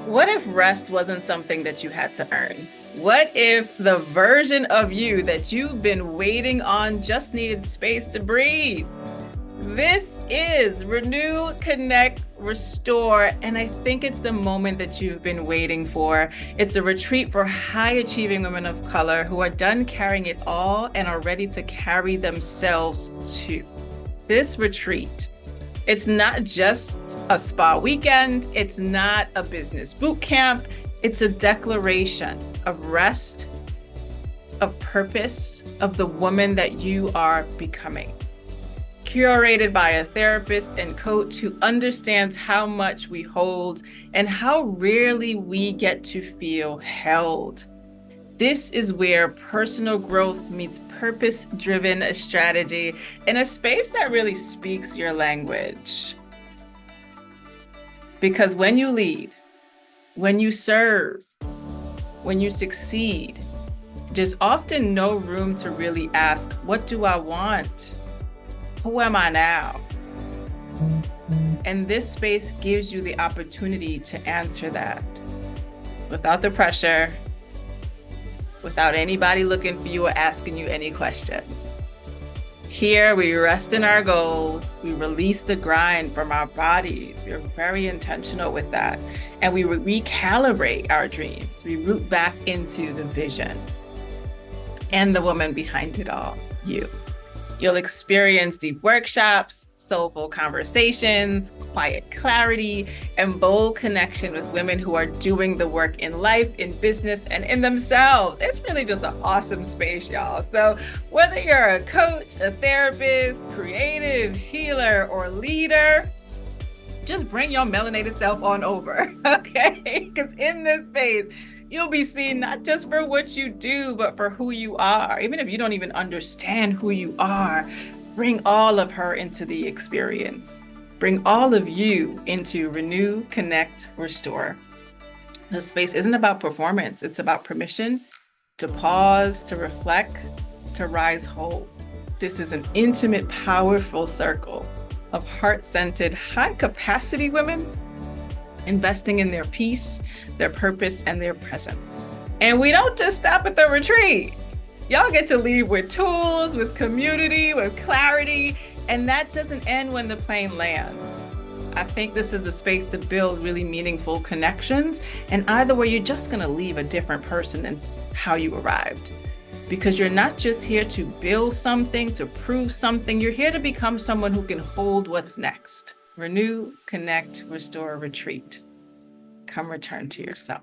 What if rest wasn't something that you had to earn? What if the version of you that you've been waiting on just needed space to breathe? This is Renew, Connect, Restore, and I think it's the moment that you've been waiting for. It's a retreat for high-achieving women of color who are done carrying it all and are ready to carry themselves too. This retreat, it's not just a spa weekend. It's not a business boot camp. It's a declaration of rest, of purpose, of the woman that you are becoming. Curated by a therapist and coach who understands how much we hold and how rarely we get to feel held. This is where personal growth meets purpose-driven strategy in a space that really speaks your language. Because when you lead, when you serve, when you succeed, there's often no room to really ask, what do I want? Who am I now? And this space gives you the opportunity to answer that without the pressure, without anybody looking for you or asking you any questions. Here, we rest in our goals. We release the grind from our bodies. We're very intentional with that. And we recalibrate our dreams. We root back into the vision and the woman behind it all, you. You'll experience deep workshops, soulful conversations, quiet clarity, and bold connection with women who are doing the work in life, in business, and in themselves. It's really just an awesome space, y'all. So whether you're a coach, a therapist, creative, healer, or leader, just bring your melanated self on over, okay? Because in this space, you'll be seen not just for what you do, but for who you are. Even if you don't even understand who you are, bring all of her into the experience. Bring all of you into Renew, Connect, Restore. The space isn't about performance. It's about permission to pause, to reflect, to rise whole. This is an intimate, powerful circle of heart-centered, high-capacity women investing in their peace, their purpose, and their presence. And we don't just stop at the retreat. Y'all get to leave with tools, with community, with clarity, and that doesn't end when the plane lands. I think this is the space to build really meaningful connections, and either way, you're just gonna leave a different person than how you arrived. Because you're not just here to build something, to prove something, you're here to become someone who can hold what's next. Renew, Connect, Restore, Retreat. Come return to yourself.